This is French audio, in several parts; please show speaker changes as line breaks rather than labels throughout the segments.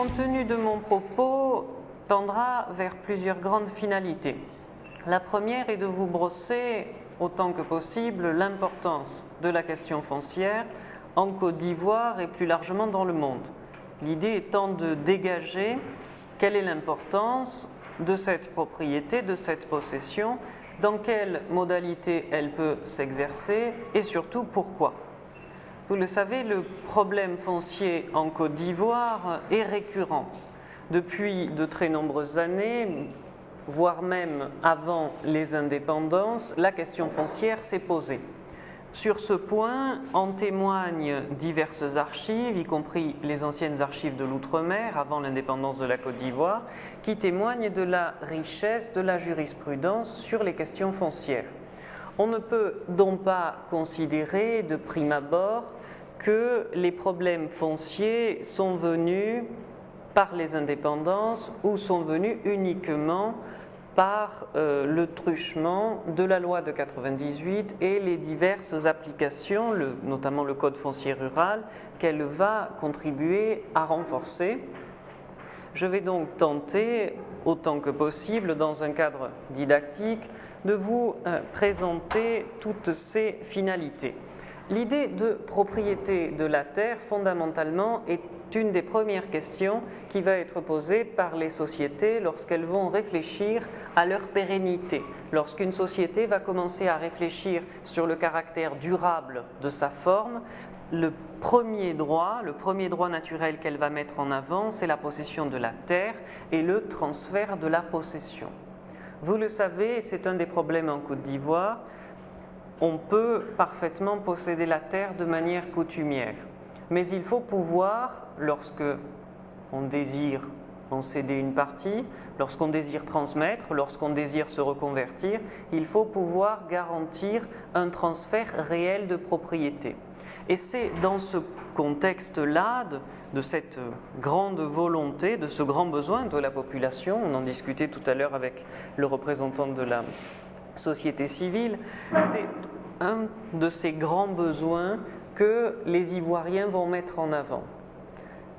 contenu de mon propos tendra vers plusieurs grandes finalités. La première est de vous brosser autant que possible l'importance de la question foncière en Côte d'Ivoire et plus largement dans le monde. L'idée étant de dégager quelle est l'importance de cette propriété, de cette possession, dans quelle modalité elle peut s'exercer et surtout pourquoi. Vous le savez, le problème foncier en Côte d'Ivoire est récurrent. Depuis de très nombreuses années, voire même avant les indépendances, la question foncière s'est posée. Sur ce point, en témoignent diverses archives, y compris les anciennes archives de l'Outre-mer, avant l'indépendance de la Côte d'Ivoire, qui témoignent de la richesse de la jurisprudence sur les questions foncières. On ne peut donc pas considérer de prime abord que les problèmes fonciers sont venus par les indépendances ou sont venus uniquement par le truchement de la loi de 98 et les diverses applications, notamment le code foncier rural, qu'elle va contribuer à renforcer. Je vais donc tenter, autant que possible, dans un cadre didactique, de vous présenter toutes ces finalités. L'idée de propriété de la terre, fondamentalement, est une des premières questions qui va être posée par les sociétés lorsqu'elles vont réfléchir à leur pérennité. Lorsqu'une société va commencer à réfléchir sur le caractère durable de sa forme, le premier droit naturel qu'elle va mettre en avant, c'est la possession de la terre et le transfert de la possession. Vous le savez, c'est un des problèmes en Côte d'Ivoire. On peut parfaitement posséder la terre de manière coutumière, mais il faut pouvoir, lorsque on désire en céder une partie, lorsqu'on désire transmettre, lorsqu'on désire se reconvertir, il faut pouvoir garantir un transfert réel de propriété. Et c'est dans ce contexte-là, de cette grande volonté, de ce grand besoin de la population, on en discutait tout à l'heure avec le représentant de la société civile, c'est un de ces grands besoins que les Ivoiriens vont mettre en avant.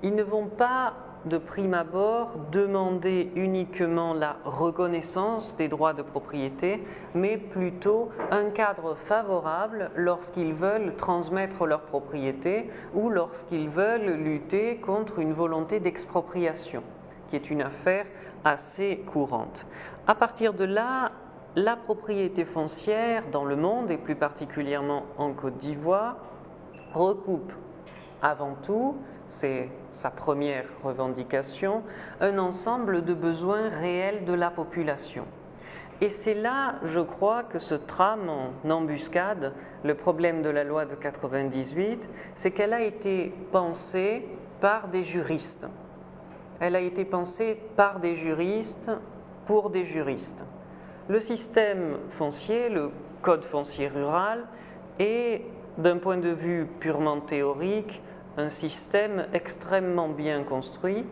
Ils ne vont pas, de prime abord, demander uniquement la reconnaissance des droits de propriété, mais plutôt un cadre favorable lorsqu'ils veulent transmettre leur propriété ou lorsqu'ils veulent lutter contre une volonté d'expropriation, qui est une affaire assez courante. À partir de là, la propriété foncière dans le monde, et plus particulièrement en Côte d'Ivoire, recoupe avant tout, c'est sa première revendication, un ensemble de besoins réels de la population. Et c'est là, je crois, que se trame en embuscade le problème de la loi de 98, c'est qu'elle a été pensée par des juristes. Elle a été pensée par des juristes pour des juristes. Le système foncier, le code foncier rural, est, d'un point de vue purement théorique, un système extrêmement bien construit,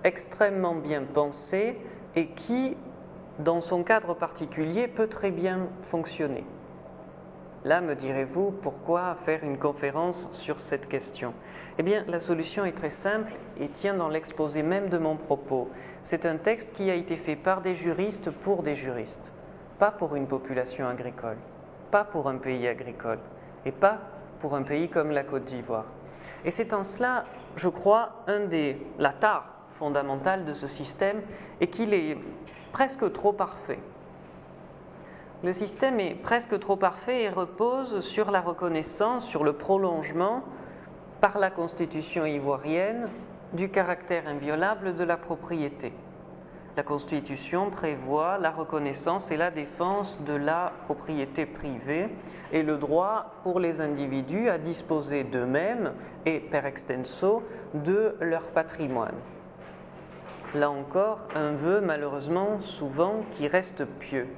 extrêmement bien pensé et qui, dans son cadre particulier, peut très bien fonctionner. Là, me direz-vous, pourquoi faire une conférence sur cette question? Eh bien, la solution est très simple et tient dans l'exposé même de mon propos. C'est un texte qui a été fait par des juristes pour des juristes, pas pour une population agricole, pas pour un pays agricole et pas pour un pays comme la Côte d'Ivoire. Et c'est en cela, je crois, la tare fondamentale de ce système est qu'il est presque trop parfait. Le système est presque trop parfait et repose sur la reconnaissance, sur le prolongement par la Constitution ivoirienne du caractère inviolable de la propriété. La Constitution prévoit la reconnaissance et la défense de la propriété privée et le droit pour les individus à disposer d'eux-mêmes et, per extenso, de leur patrimoine. Là encore, un vœu malheureusement souvent qui reste pieux.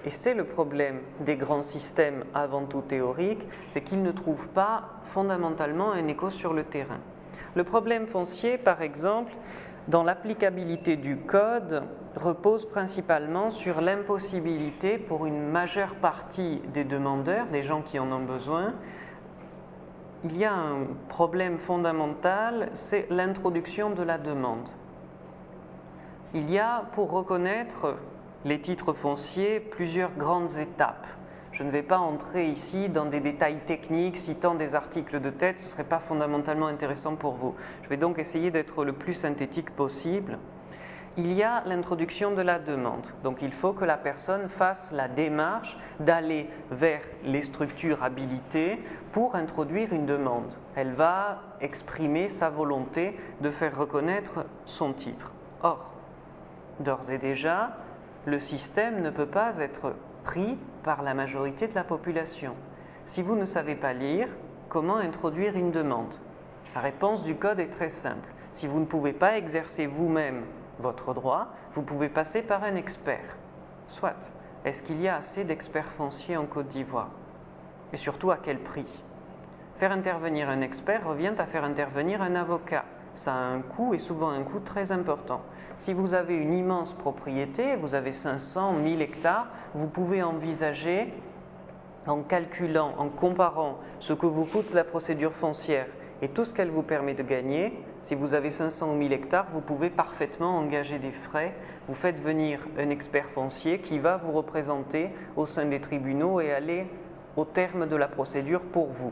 Et c'est le problème des grands systèmes avant tout théoriques, c'est qu'ils ne trouvent pas fondamentalement un écho sur le terrain. Le problème foncier, par exemple, dans l'applicabilité du code, repose principalement sur l'impossibilité pour une majeure partie des demandeurs, des gens qui en ont besoin, il y a un problème fondamental, c'est l'introduction de la demande. Il y a, pour reconnaître les titres fonciers, plusieurs grandes étapes. Je ne vais pas entrer ici dans des détails techniques, citant des articles de tête, ce ne serait pas fondamentalement intéressant pour vous. Je vais donc essayer d'être le plus synthétique possible. Il y a l'introduction de la demande. Donc il faut que la personne fasse la démarche d'aller vers les structures habilitées pour introduire une demande. Elle va exprimer sa volonté de faire reconnaître son titre. Or, d'ores et déjà, le système ne peut pas être pris par la majorité de la population. Si vous ne savez pas lire, comment introduire une demande? La réponse du code est très simple. Si vous ne pouvez pas exercer vous-même votre droit, vous pouvez passer par un expert. Soit, est-ce qu'il y a assez d'experts fonciers en Côte d'Ivoire? Et surtout, à quel prix? Faire intervenir un expert revient à faire intervenir un avocat. Ça a un coût et souvent un coût très important. Si vous avez une immense propriété, vous avez 500, 1000 hectares, vous pouvez envisager, en calculant, en comparant ce que vous coûte la procédure foncière et tout ce qu'elle vous permet de gagner, si vous avez 500 ou 1000 hectares, vous pouvez parfaitement engager des frais. Vous faites venir un expert foncier qui va vous représenter au sein des tribunaux et aller au terme de la procédure pour vous.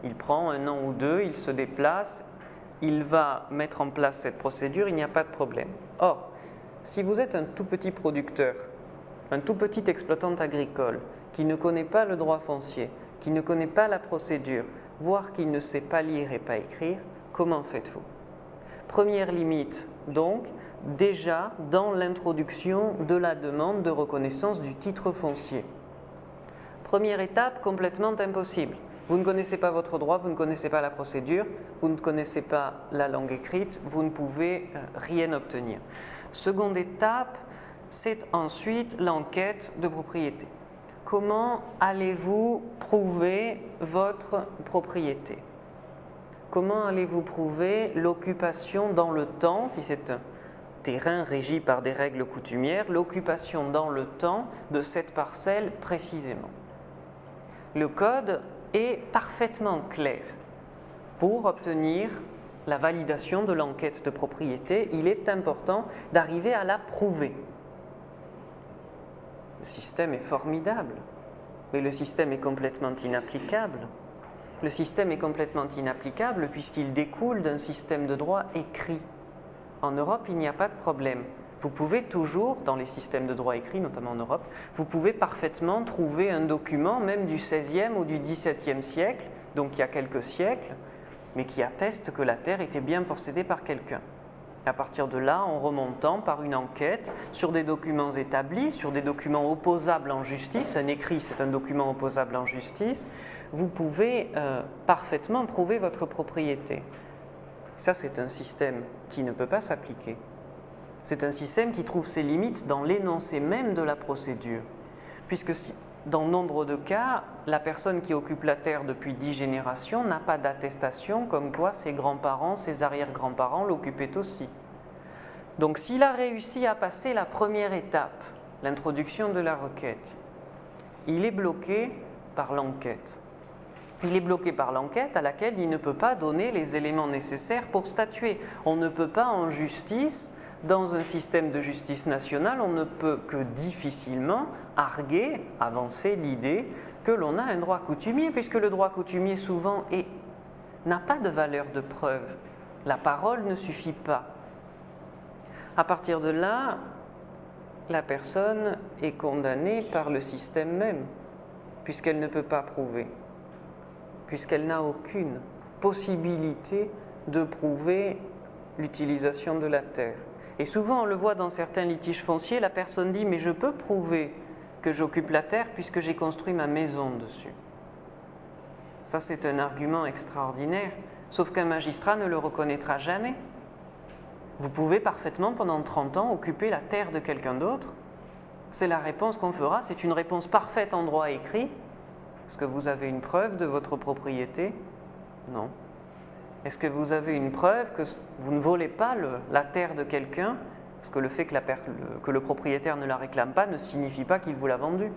Il prend 1 an ou 2, il se déplace, il va mettre en place cette procédure, il n'y a pas de problème. Or, si vous êtes un tout petit producteur, un tout petit exploitant agricole qui ne connaît pas le droit foncier, qui ne connaît pas la procédure, voire qui ne sait pas lire et pas écrire, comment faites-vous? Première limite, donc, déjà dans l'introduction de la demande de reconnaissance du titre foncier. Première étape, complètement impossible. Vous ne connaissez pas votre droit, vous ne connaissez pas la procédure, vous ne connaissez pas la langue écrite, vous ne pouvez rien obtenir. Seconde étape, c'est ensuite l'enquête de propriété. Comment allez-vous prouver votre propriété? Comment allez-vous prouver l'occupation dans le temps, si c'est un terrain régi par des règles coutumières, l'occupation dans le temps de cette parcelle précisément? Le code est parfaitement clair. Pour obtenir la validation de l'enquête de propriété, il est important d'arriver à la prouver. Le système est formidable, mais le système est complètement inapplicable. Le système est complètement inapplicable puisqu'il découle d'un système de droit écrit. En Europe, il n'y a pas de problème. Vous pouvez toujours, dans les systèmes de droit écrit, notamment en Europe, vous pouvez parfaitement trouver un document, même du XVIe ou du XVIIe siècle, donc il y a quelques siècles, mais qui atteste que la terre était bien possédée par quelqu'un. À partir de là, en remontant par une enquête sur des documents établis, sur des documents opposables en justice, un écrit c'est un document opposable en justice, vous pouvez parfaitement prouver votre propriété. Ça, c'est un système qui ne peut pas s'appliquer. C'est un système qui trouve ses limites dans l'énoncé même de la procédure. Puisque dans nombre de cas, la personne qui occupe la terre depuis 10 générations n'a pas d'attestation comme quoi ses grands-parents, ses arrière-grands-parents l'occupaient aussi. Donc s'il a réussi à passer la première étape, l'introduction de la requête, il est bloqué par l'enquête. Il est bloqué par l'enquête à laquelle il ne peut pas donner les éléments nécessaires pour statuer. On ne peut pas en justice, dans un système de justice nationale, on ne peut que difficilement arguer, avancer l'idée que l'on a un droit coutumier, puisque le droit coutumier souvent n'a pas de valeur de preuve. La parole ne suffit pas. À partir de là, la personne est condamnée par le système même, puisqu'elle ne peut pas prouver, puisqu'elle n'a aucune possibilité de prouver l'utilisation de la terre. Et souvent, on le voit dans certains litiges fonciers, la personne dit « mais je peux prouver que j'occupe la terre puisque j'ai construit ma maison dessus ». Ça, c'est un argument extraordinaire, sauf qu'un magistrat ne le reconnaîtra jamais. Vous pouvez parfaitement, pendant 30 ans, occuper la terre de quelqu'un d'autre. C'est la réponse qu'on fera, c'est une réponse parfaite en droit écrit. Est-ce que vous avez une preuve de votre propriété? Non. Est-ce que vous avez une preuve que vous ne volez pas la terre de quelqu'un? Parce que le fait que le propriétaire ne la réclame pas ne signifie pas qu'il vous l'a vendue.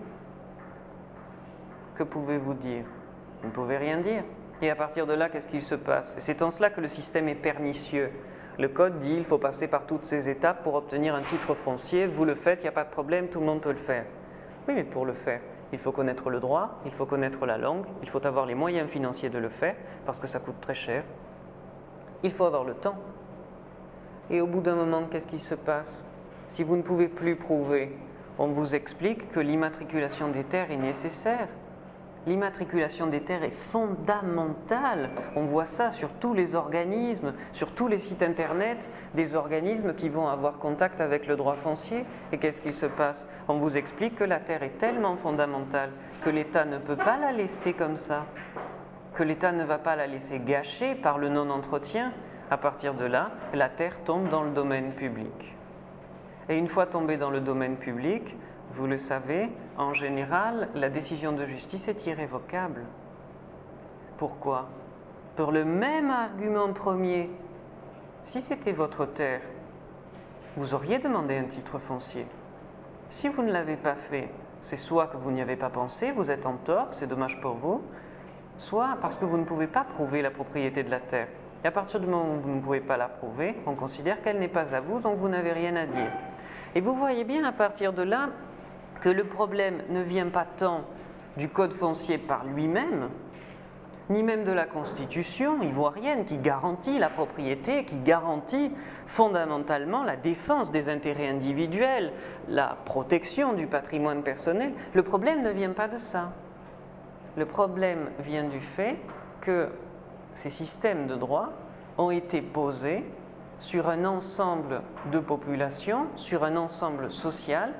Que pouvez-vous dire? Vous ne pouvez rien dire. Et à partir de là, qu'est-ce qu'il se passe? Et c'est en cela que le système est pernicieux. Le code dit qu'il faut passer par toutes ces étapes pour obtenir un titre foncier. Vous le faites, il n'y a pas de problème, tout le monde peut le faire. Oui, mais pour le faire, il faut connaître le droit, il faut connaître la langue, il faut avoir les moyens financiers de le faire, parce que ça coûte très cher. Il faut avoir le temps. Et au bout d'un moment, qu'est-ce qui se passe? Si vous ne pouvez plus prouver, on vous explique que l'immatriculation des terres est nécessaire. L'immatriculation des terres est fondamentale. On voit ça sur tous les organismes, sur tous les sites internet, des organismes qui vont avoir contact avec le droit foncier. Et qu'est-ce qui se passe? On vous explique que la terre est tellement fondamentale que l'État ne peut pas la laisser comme ça, que l'État ne va pas la laisser gâcher par le non-entretien. À partir de là, la terre tombe dans le domaine public. Et une fois tombée dans le domaine public, vous le savez, en général, la décision de justice est irrévocable. Pourquoi? Pour le même argument premier. Si c'était votre terre, vous auriez demandé un titre foncier. Si vous ne l'avez pas fait, c'est soit que vous n'y avez pas pensé, vous êtes en tort, c'est dommage pour vous, soit parce que vous ne pouvez pas prouver la propriété de la terre. Et à partir du moment où vous ne pouvez pas la prouver, on considère qu'elle n'est pas à vous, donc vous n'avez rien à dire. Et vous voyez bien à partir de là que le problème ne vient pas tant du code foncier par lui-même, ni même de la Constitution ivoirienne qui garantit la propriété, qui garantit fondamentalement la défense des intérêts individuels, la protection du patrimoine personnel. Le problème ne vient pas de ça. Le problème vient du fait que ces systèmes de droit ont été posés sur un ensemble de populations, sur un ensemble social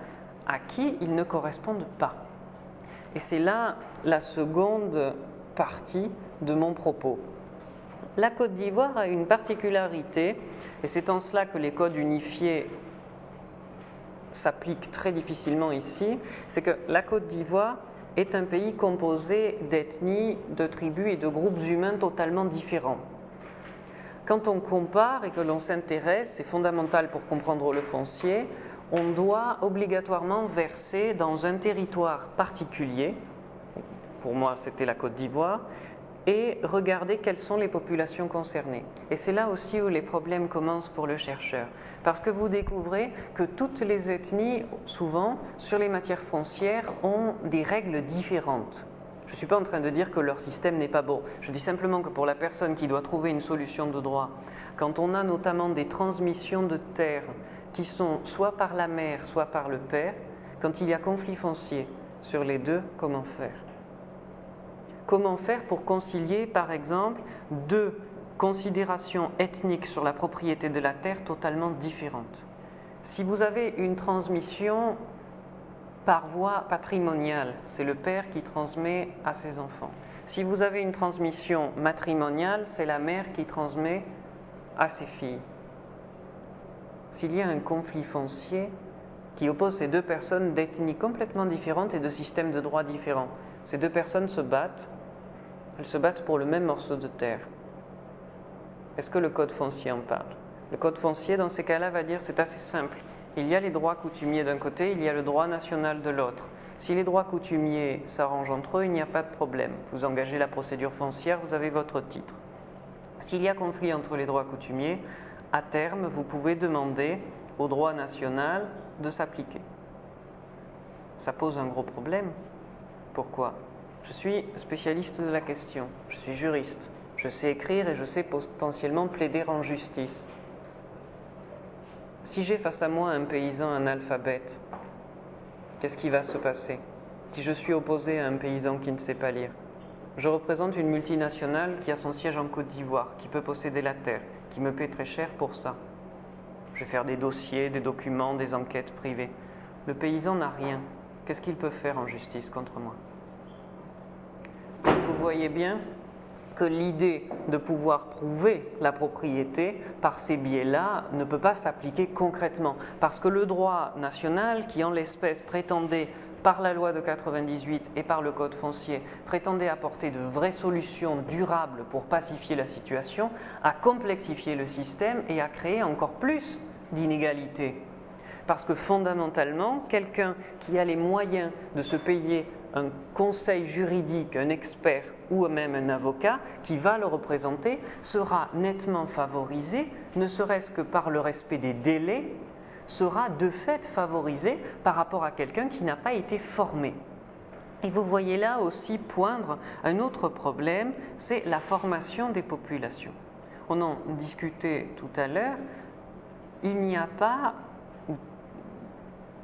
à qui ils ne correspondent pas. Et c'est là la seconde partie de mon propos. La Côte d'Ivoire a une particularité, et c'est en cela que les codes unifiés s'appliquent très difficilement ici, c'est que la Côte d'Ivoire est un pays composé d'ethnies, de tribus et de groupes humains totalement différents. Quand on compare et que l'on s'intéresse, c'est fondamental pour comprendre le foncier, on doit obligatoirement verser dans un territoire particulier, pour moi c'était la Côte d'Ivoire, et regarder quelles sont les populations concernées. Et c'est là aussi où les problèmes commencent pour le chercheur, parce que vous découvrez que toutes les ethnies, souvent, sur les matières foncières, ont des règles différentes. Je ne suis pas en train de dire que leur système n'est pas bon, je dis simplement que pour la personne qui doit trouver une solution de droit, quand on a notamment des transmissions de terres qui sont soit par la mère, soit par le père, quand il y a conflit foncier sur les deux, comment faire? Comment faire pour concilier, par exemple, deux considérations ethniques sur la propriété de la terre totalement différentes? Si vous avez une transmission par voie patrimoniale, c'est le père qui transmet à ses enfants. Si vous avez une transmission matrimoniale, c'est la mère qui transmet à ses filles. S'il y a un conflit foncier qui oppose ces deux personnes d'ethnies complètement différentes et de systèmes de droit différents, ces deux personnes se battent, elles se battent pour le même morceau de terre. Est-ce que le code foncier en parle? Le code foncier, dans ces cas-là, va dire c'est assez simple. Il y a les droits coutumiers d'un côté, il y a le droit national de l'autre. Si les droits coutumiers s'arrangent entre eux, il n'y a pas de problème. Vous engagez la procédure foncière, vous avez votre titre. S'il y a conflit entre les droits coutumiers, à terme, vous pouvez demander au droit national de s'appliquer. Ça pose un gros problème. Pourquoi? Je suis spécialiste de la question, je suis juriste, je sais écrire et je sais potentiellement plaider en justice. Si j'ai face à moi un paysan analphabète, qu'est-ce qui va se passer? Si je suis opposé à un paysan qui ne sait pas lire, je représente une multinationale qui a son siège en Côte d'Ivoire, qui peut posséder la terre, qui me paie très cher pour ça. Je vais faire des dossiers, des documents, des enquêtes privées. Le paysan n'a rien. Qu'est-ce qu'il peut faire en justice contre moi? Vous voyez bien que l'idée de pouvoir prouver la propriété par ces biais-là ne peut pas s'appliquer concrètement. Parce que le droit national, qui en l'espèce prétendait, par la loi de 98 et par le code foncier, prétendait apporter de vraies solutions durables pour pacifier la situation, a complexifié le système et a créé encore plus d'inégalités. Parce que fondamentalement, quelqu'un qui a les moyens de se payer un conseil juridique, un expert ou même un avocat qui va le représenter sera nettement favorisé, ne serait-ce que par le respect des délais, sera de fait favorisé par rapport à quelqu'un qui n'a pas été formé. Et vous voyez là aussi poindre un autre problème, c'est la formation des populations. On en discutait tout à l'heure, il n'y a pas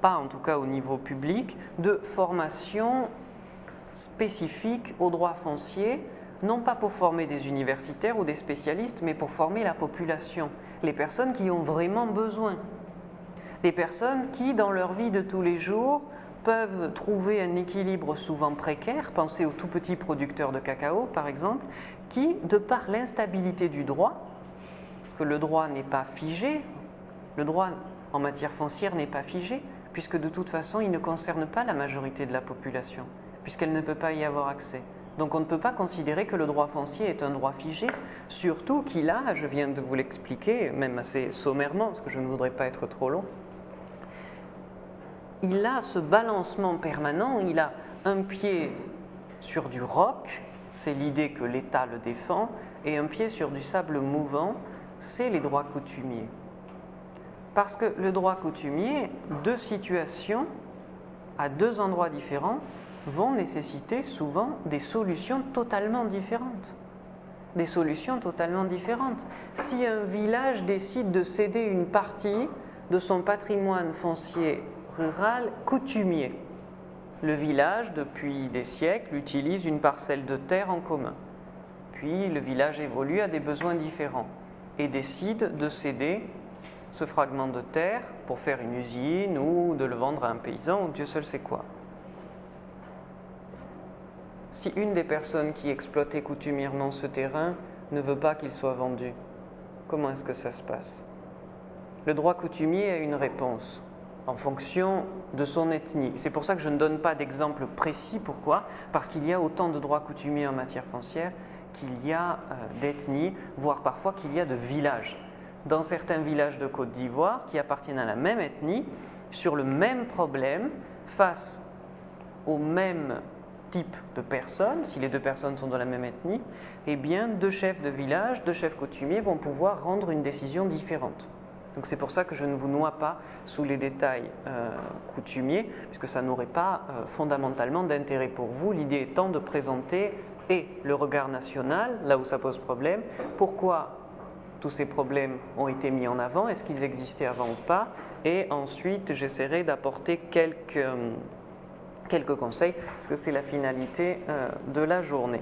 en tout cas au niveau public, de formation spécifique au droit foncier, non pas pour former des universitaires ou des spécialistes, mais pour former la population, les personnes qui ont vraiment besoin. Des personnes qui, dans leur vie de tous les jours, peuvent trouver un équilibre souvent précaire, pensez aux tout petits producteurs de cacao par exemple, qui, de par l'instabilité du droit, parce que le droit n'est pas figé, le droit en matière foncière n'est pas figé, puisque de toute façon il ne concerne pas la majorité de la population, puisqu'elle ne peut pas y avoir accès. Donc on ne peut pas considérer que le droit foncier est un droit figé, surtout qu'il a, je viens de vous l'expliquer, même assez sommairement, parce que je ne voudrais pas être trop long, il a ce balancement permanent, il a un pied sur du roc, c'est l'idée que l'État le défend, et un pied sur du sable mouvant, c'est les droits coutumiers. Parce que le droit coutumier, deux situations à deux endroits différents vont nécessiter souvent des solutions totalement différentes. Des solutions totalement différentes. Si un village décide de céder une partie de son patrimoine foncier rural coutumier, le village, depuis des siècles, utilise une parcelle de terre en commun. Puis le village évolue à des besoins différents et décide de céder ce fragment de terre pour faire une usine ou de le vendre à un paysan ou Dieu seul sait quoi. Si une des personnes qui exploitaient coutumièrement ce terrain ne veut pas qu'il soit vendu, comment est-ce que ça se passe? Le droit coutumier a une réponse en fonction de son ethnie. C'est pour ça que je ne donne pas d'exemple précis. Pourquoi? Parce qu'il y a autant de droits coutumiers en matière foncière qu'il y a d'ethnies, voire parfois qu'il y a de villages. Dans certains villages de Côte d'Ivoire qui appartiennent à la même ethnie, sur le même problème, face au même type de personnes, si les deux personnes sont de la même ethnie, eh bien deux chefs de village, deux chefs coutumiers vont pouvoir rendre une décision différente. Donc c'est pour ça que je ne vous noie pas sous les détails coutumiers, puisque ça n'aurait pas fondamentalement d'intérêt pour vous, l'idée étant de présenter et le regard national, là où ça pose problème, pourquoi tous ces problèmes ont été mis en avant, est-ce qu'ils existaient avant ou pas, et ensuite j'essaierai d'apporter quelques conseils, parce que c'est la finalité de la journée.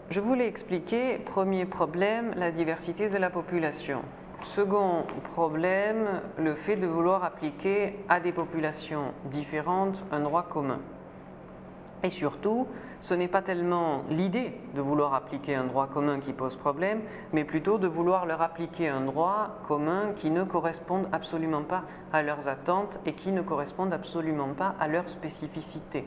Je voulais expliquer, premier problème, la diversité de la population. Second problème, le fait de vouloir appliquer à des populations différentes un droit commun. Et surtout, ce n'est pas tellement l'idée de vouloir appliquer un droit commun qui pose problème, mais plutôt de vouloir leur appliquer un droit commun qui ne corresponde absolument pas à leurs attentes et qui ne corresponde absolument pas à leurs spécificités.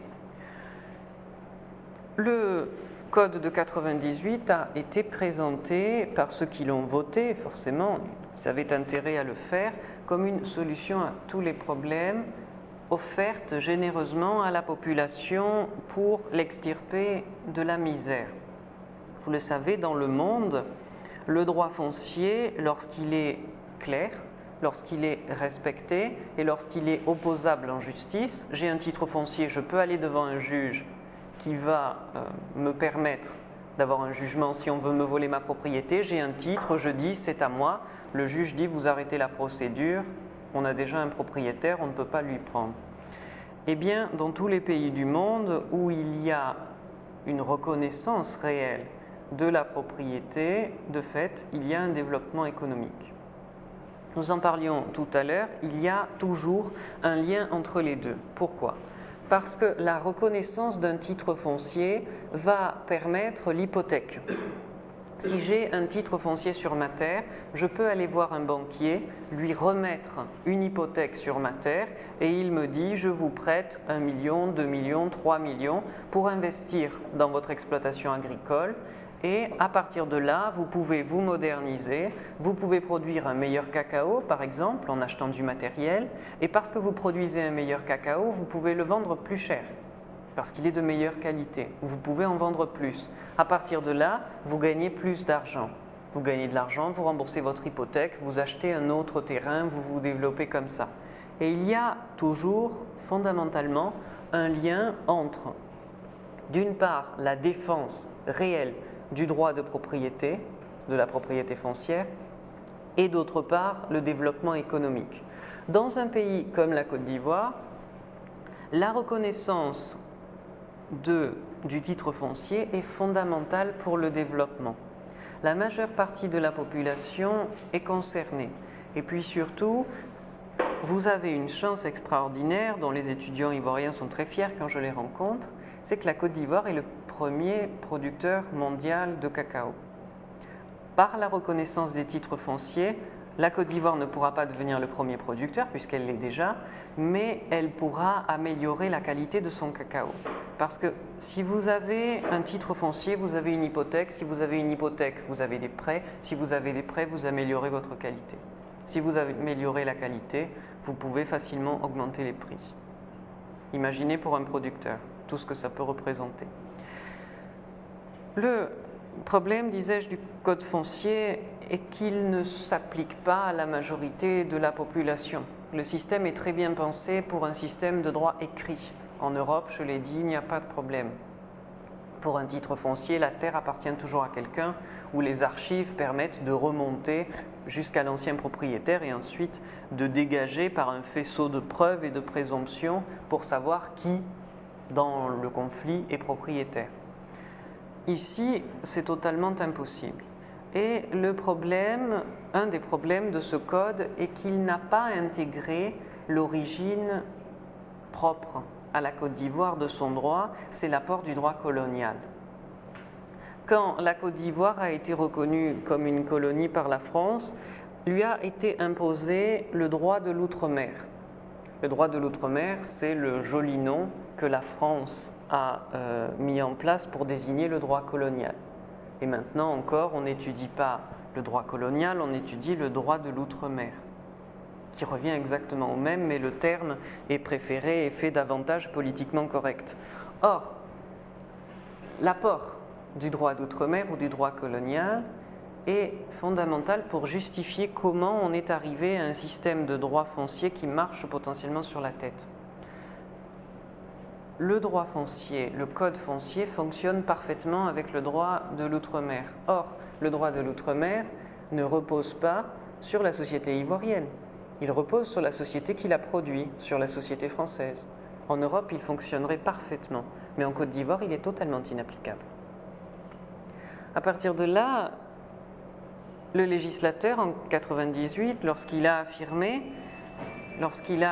Le Code de 98 a été présenté par ceux qui l'ont voté, forcément, ils avaient intérêt à le faire, comme une solution à tous les problèmes offerte généreusement à la population pour l'extirper de la misère. Vous le savez, dans le monde, le droit foncier, lorsqu'il est clair, lorsqu'il est respecté et lorsqu'il est opposable en justice, j'ai un titre foncier, je peux aller devant un juge qui va me permettre d'avoir un jugement si on veut me voler ma propriété, j'ai un titre, je dis c'est à moi, le juge dit vous arrêtez la procédure, on a déjà un propriétaire, on ne peut pas lui prendre. Eh bien, dans tous les pays du monde où il y a une reconnaissance réelle de la propriété, de fait, il y a un développement économique. Nous en parlions tout à l'heure, il y a toujours un lien entre les deux. Pourquoi ? Parce que la reconnaissance d'un titre foncier va permettre l'hypothèque. Si j'ai un titre foncier sur ma terre, je peux aller voir un banquier, lui remettre une hypothèque sur ma terre et il me dit je vous prête 1 million, 2 millions, 3 millions pour investir dans votre exploitation agricole Et à partir de là, vous pouvez vous moderniser, vous pouvez produire un meilleur cacao, par exemple, en achetant du matériel, et parce que vous produisez un meilleur cacao, vous pouvez le vendre plus cher, parce qu'il est de meilleure qualité. Vous pouvez en vendre plus. À partir de là, vous gagnez plus d'argent. Vous gagnez de l'argent, vous remboursez votre hypothèque, vous achetez un autre terrain, vous vous développez comme ça. Et il y a toujours, fondamentalement, un lien entre, d'une part, la défense réelle du droit de propriété, de la propriété foncière, et d'autre part, le développement économique. Dans un pays comme la Côte d'Ivoire, la reconnaissance du titre foncier est fondamentale pour le développement. La majeure partie de la population est concernée. Et puis surtout, vous avez une chance extraordinaire dont les étudiants ivoiriens sont très fiers quand je les rencontre, c'est que la Côte d'Ivoire est le premier producteur mondial de cacao. Par la reconnaissance des titres fonciers, la Côte d'Ivoire ne pourra pas devenir le premier producteur puisqu'elle l'est déjà, mais elle pourra améliorer la qualité de son cacao. Parce que si vous avez un titre foncier, vous avez une hypothèque. Si vous avez une hypothèque, vous avez des prêts. Si vous avez des prêts, vous améliorez votre qualité. Si vous améliorez la qualité, vous pouvez facilement augmenter les prix. Imaginez pour un producteur tout ce que ça peut représenter. Le problème, disais-je, du code foncier est qu'il ne s'applique pas à la majorité de la population. Le système est très bien pensé pour un système de droit écrit. En Europe, je l'ai dit, il n'y a pas de problème. Pour un titre foncier, la terre appartient toujours à quelqu'un, où les archives permettent de remonter jusqu'à l'ancien propriétaire et ensuite de dégager par un faisceau de preuves et de présomptions pour savoir qui, dans le conflit, est propriétaire. Ici, c'est totalement impossible. Et le problème, un des problèmes de ce code est qu'il n'a pas intégré l'origine propre à la Côte d'Ivoire de son droit, c'est l'apport du droit colonial. Quand la Côte d'Ivoire a été reconnue comme une colonie par la France, lui a été imposé le droit de l'outre-mer. Le droit de l'outre-mer, c'est le joli nom que la France a mis en place pour désigner le droit colonial. Et maintenant encore, on n'étudie pas le droit colonial, on étudie le droit de l'outre-mer, qui revient exactement au même, mais le terme est préféré et fait davantage politiquement correct. Or, l'apport du droit d'outre-mer ou du droit colonial est fondamental pour justifier comment on est arrivé à un système de droit foncier qui marche potentiellement sur la tête. Le droit foncier, le code foncier fonctionne parfaitement avec le droit de l'outre-mer. Or, le droit de l'outre-mer ne repose pas sur la société ivoirienne. Il repose sur la société qui l'a produit, sur la société française. En Europe, il fonctionnerait parfaitement, mais en Côte d'Ivoire, il est totalement inapplicable. À partir de là, le législateur, en 1998, lorsqu'il a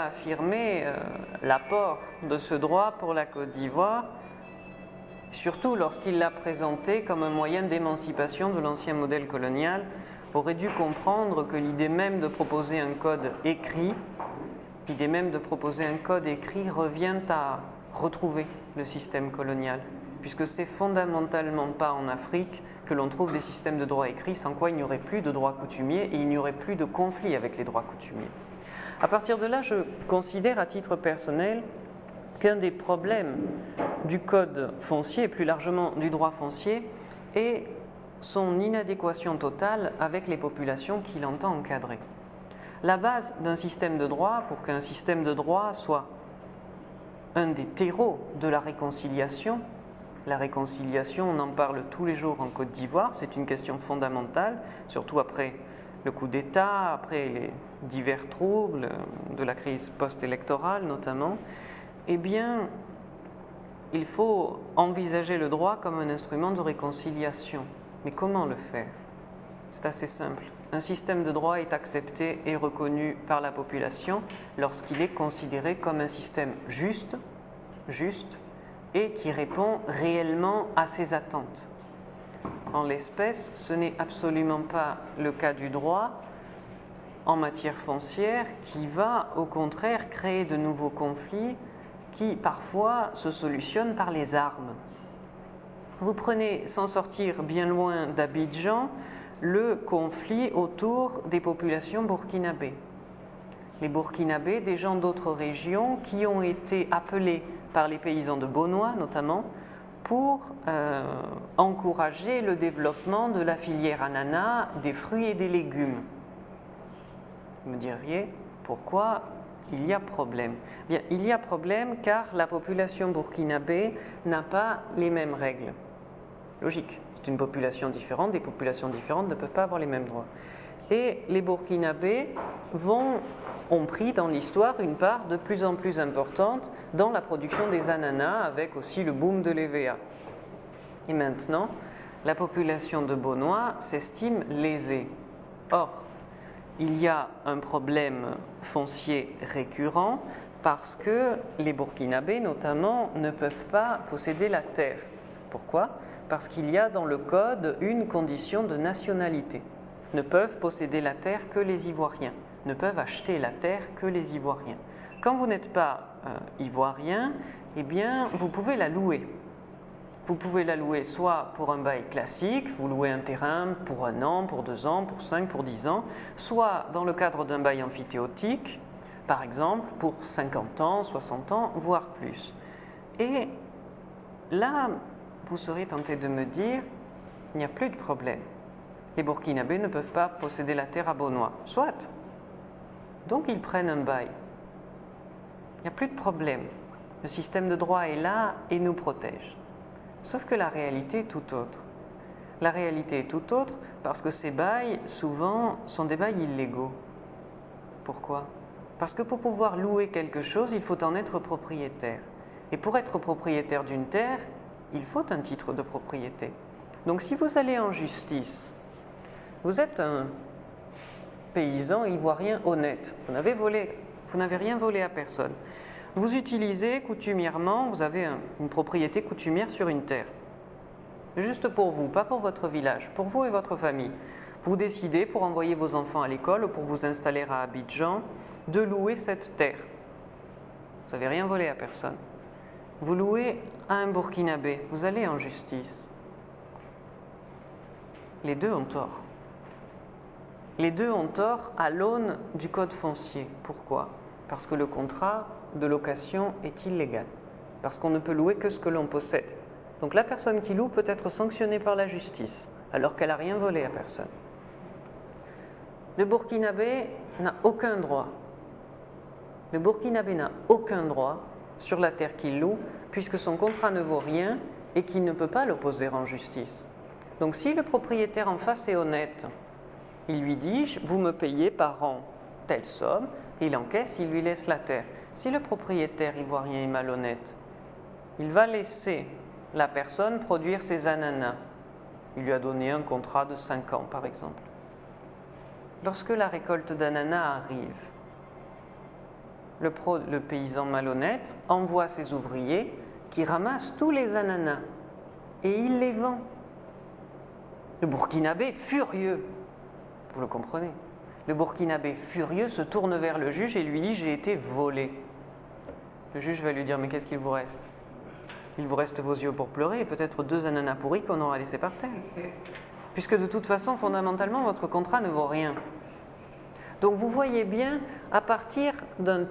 affirmé l'apport de ce droit pour la Côte d'Ivoire, surtout lorsqu'il l'a présenté comme un moyen d'émancipation de l'ancien modèle colonial, aurait dû comprendre que l'idée même de proposer un code écrit, revient à retrouver le système colonial, puisque c'est fondamentalement pas en Afrique que l'on trouve des systèmes de droit écrit, sans quoi il n'y aurait plus de droit coutumier et il n'y aurait plus de conflit avec les droits coutumiers. À partir de là, je considère à titre personnel qu'un des problèmes du code foncier et plus largement du droit foncier est son inadéquation totale avec les populations qu'il entend encadrer. La base d'un système de droit, pour qu'un système de droit soit un des terreaux de la réconciliation, on en parle tous les jours en Côte d'Ivoire, c'est une question fondamentale, surtout après le coup d'État, après les divers troubles de la crise post-électorale notamment, eh bien, il faut envisager le droit comme un instrument de réconciliation. Mais comment le faire? C'est assez simple. Un système de droit est accepté et reconnu par la population lorsqu'il est considéré comme un système juste et qui répond réellement à ses attentes. En l'espèce, ce n'est absolument pas le cas du droit en matière foncière qui va au contraire créer de nouveaux conflits qui parfois se solutionnent par les armes. Vous prenez, sans sortir bien loin d'Abidjan, le conflit autour des populations burkinabées. Les Burkinabés, des gens d'autres régions qui ont été appelés par les paysans de Beaunois notamment pour encourager le développement de la filière ananas, des fruits et des légumes. Vous me diriez, pourquoi il y a problème? Bien, il y a problème car la population burkinabé n'a pas les mêmes règles. Logique, c'est une population différente, des populations différentes ne peuvent pas avoir les mêmes droits. Et les Burkinabés ont pris dans l'histoire une part de plus en plus importante dans la production des ananas, avec aussi le boom de l'EVA. Et maintenant, la population de Beaunois s'estime lésée. Or, il y a un problème foncier récurrent parce que les Burkinabés, notamment, ne peuvent pas posséder la terre. Pourquoi? Parce qu'il y a dans le code une condition de nationalité. Ne peuvent posséder la terre que les Ivoiriens. Ne peuvent acheter la terre que les Ivoiriens. Quand vous n'êtes pas Ivoirien, eh bien, vous pouvez la louer. Vous pouvez la louer soit pour un bail classique, vous louez un terrain pour 1 an, pour 2 ans, pour 5, pour 10 ans, soit dans le cadre d'un bail amphithéotique, par exemple, pour 50 ans, 60 ans, voire plus. Et là, vous serez tenté de me dire, il n'y a plus de problème. Les Burkinabés ne peuvent pas posséder la terre à Beaunois. Soit. Donc ils prennent un bail. Il n'y a plus de problème. Le système de droit est là et nous protège. Sauf que la réalité est tout autre. La réalité est tout autre parce que ces bails, souvent, sont des bails illégaux. Pourquoi? Parce que pour pouvoir louer quelque chose, il faut en être propriétaire. Et pour être propriétaire d'une terre, il faut un titre de propriété. Donc si vous allez en justice, vous êtes un paysan ivoirien honnête, vous n'avez rien volé à personne. Vous utilisez coutumièrement, vous avez une propriété coutumière sur une terre. Juste pour vous, pas pour votre village, pour vous et votre famille. Vous décidez, pour envoyer vos enfants à l'école ou pour vous installer à Abidjan, de louer cette terre. Vous n'avez rien volé à personne. Vous louez à un Burkinabé, vous allez en justice. Les deux ont tort. Les deux ont tort à l'aune du code foncier. Pourquoi? Parce que le contrat de location est illégal. Parce qu'on ne peut louer que ce que l'on possède. Donc la personne qui loue peut être sanctionnée par la justice, alors qu'elle n'a rien volé à personne. Le Burkinabé n'a aucun droit. Le Burkinabé n'a aucun droit sur la terre qu'il loue, puisque son contrat ne vaut rien et qu'il ne peut pas l'opposer en justice. Donc si le propriétaire en face est honnête, il lui dit « vous me payez par an telle somme », il encaisse, il lui laisse la terre. Si le propriétaire ivoirien est malhonnête, il va laisser la personne produire ses ananas. Il lui a donné un contrat de 5 ans, par exemple. Lorsque la récolte d'ananas arrive, le paysan malhonnête envoie ses ouvriers qui ramassent tous les ananas et il les vend. Le Burkinabé, furieux, vous le comprenez, le Burkinabé, furieux, se tourne vers le juge et lui dit « j'ai été volé ». Le juge va lui dire « mais qu'est-ce qu'il vous reste ? Il vous reste vos yeux pour pleurer et peut-être 2 ananas pourris qu'on aura laissés par terre. Puisque de toute façon, fondamentalement, votre contrat ne vaut rien. » Donc vous voyez bien, à partir d'un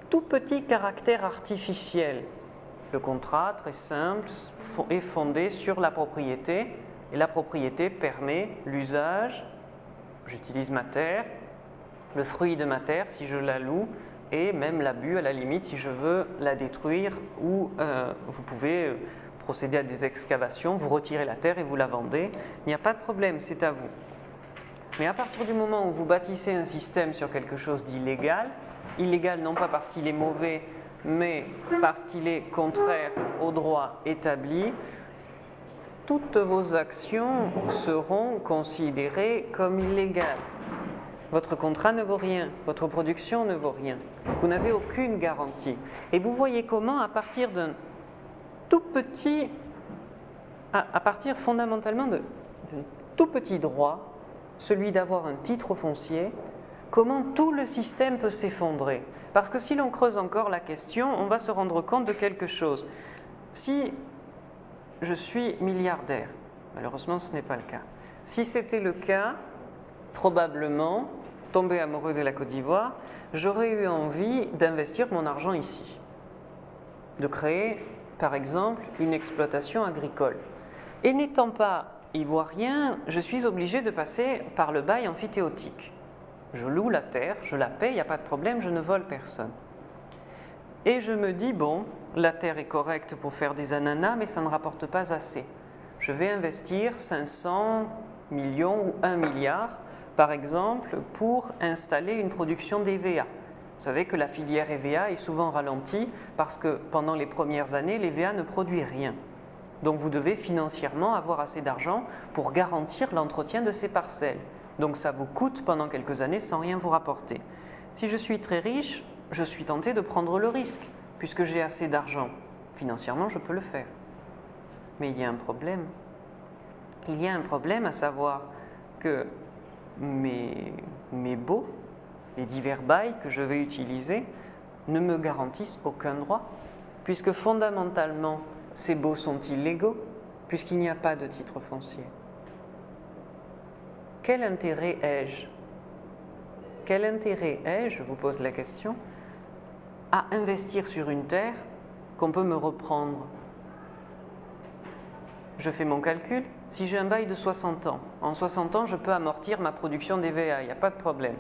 tout petit caractère artificiel, le contrat, très simple, est fondé sur la propriété, et la propriété permet l'usage, j'utilise ma terre, le fruit de ma terre si je la loue, et même l'abus à la limite si je veux la détruire, ou vous pouvez procéder à des excavations, vous retirez la terre et vous la vendez, il n'y a pas de problème, c'est à vous. Mais à partir du moment où vous bâtissez un système sur quelque chose d'illégal, illégal non pas parce qu'il est mauvais, mais parce qu'il est contraire au droit établi, toutes vos actions seront considérées comme illégales. Votre contrat ne vaut rien, votre production ne vaut rien. Vous n'avez aucune garantie. Et vous voyez comment, à partir d'un tout petit, à partir fondamentalement d'un tout petit droit, celui d'avoir un titre foncier, comment tout le système peut s'effondrer. Parce que si l'on creuse encore la question, on va se rendre compte de quelque chose. Si je suis milliardaire. Malheureusement, ce n'est pas le cas. Si c'était le cas, probablement, tombé amoureux de la Côte d'Ivoire, j'aurais eu envie d'investir mon argent ici, de créer, par exemple, une exploitation agricole. Et n'étant pas ivoirien, je suis obligé de passer par le bail emphytéotique. Je loue la terre, je la paie, il n'y a pas de problème, je ne vole personne. Et je me dis, bon, la terre est correcte pour faire des ananas, mais ça ne rapporte pas assez. Je vais investir 500 millions ou 1 milliard, par exemple, pour installer une production d'EVA. Vous savez que la filière EVA est souvent ralentie parce que pendant les premières années, l'EVA ne produit rien. Donc vous devez financièrement avoir assez d'argent pour garantir l'entretien de ces parcelles. Donc ça vous coûte pendant quelques années sans rien vous rapporter. Si je suis très riche, je suis tenté de prendre le risque, puisque j'ai assez d'argent. Financièrement, je peux le faire. Mais il y a un problème. Il y a un problème à savoir que mes baux, les divers bails que je vais utiliser, ne me garantissent aucun droit, puisque fondamentalement, ces baux sont illégaux, puisqu'il n'y a pas de titre foncier. Quel intérêt ai-je? Quel intérêt ai-je, je vous pose la question, à investir sur une terre qu'on peut me reprendre? Je fais mon calcul. Si j'ai un bail de 60 ans, en 60 ans, je peux amortir ma production d'EVA, il n'y a pas de problème.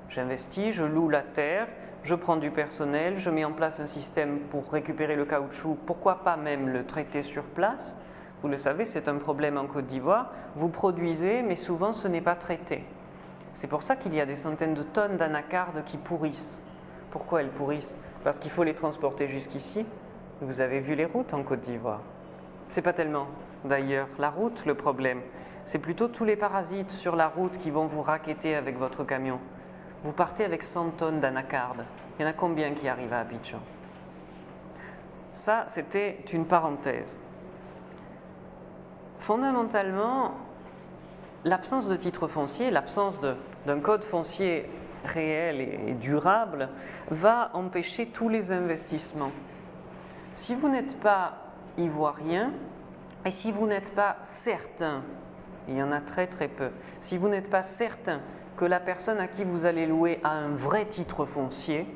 J'investis, je loue la terre, je prends du personnel, je mets en place un système pour récupérer le caoutchouc, pourquoi pas même le traiter sur place. Vous le savez, c'est un problème en Côte d'Ivoire. Vous produisez, mais souvent ce n'est pas traité. C'est pour ça qu'il y a des centaines de tonnes d'anacardes qui pourrissent. Pourquoi elles pourrissent? Parce qu'il faut les transporter jusqu'ici. Vous avez vu les routes en Côte d'Ivoire. C'est pas tellement, d'ailleurs, la route le problème. C'est plutôt tous les parasites sur la route qui vont vous racketter avec votre camion. Vous partez avec 100 tonnes d'anacardes. Il y en a combien qui arrivent à Abidjan? Ça, c'était une parenthèse. Fondamentalement, l'absence de titre foncier, l'absence d'un code foncier réel et durable va empêcher tous les investissements. Si vous n'êtes pas ivoirien et si vous n'êtes pas certain, il y en a très très peu, si vous n'êtes pas certain que la personne à qui vous allez louer a un vrai titre foncier,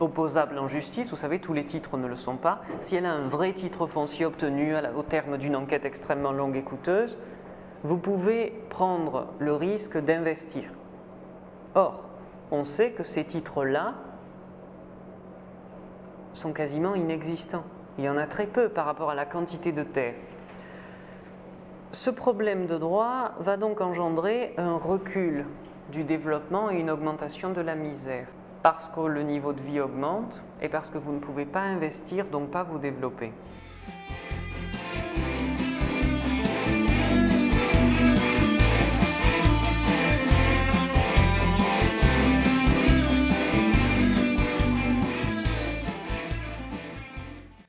opposable en justice, vous savez, tous les titres ne le sont pas, si elle a un vrai titre foncier obtenu au terme d'une enquête extrêmement longue et coûteuse, vous pouvez prendre le risque d'investir. Or, on sait que ces titres-là sont quasiment inexistants. Il y en a très peu par rapport à la quantité de terre. Ce problème de droit va donc engendrer un recul du développement et une augmentation de la misère, parce que le niveau de vie augmente et parce que vous ne pouvez pas investir, donc pas vous développer.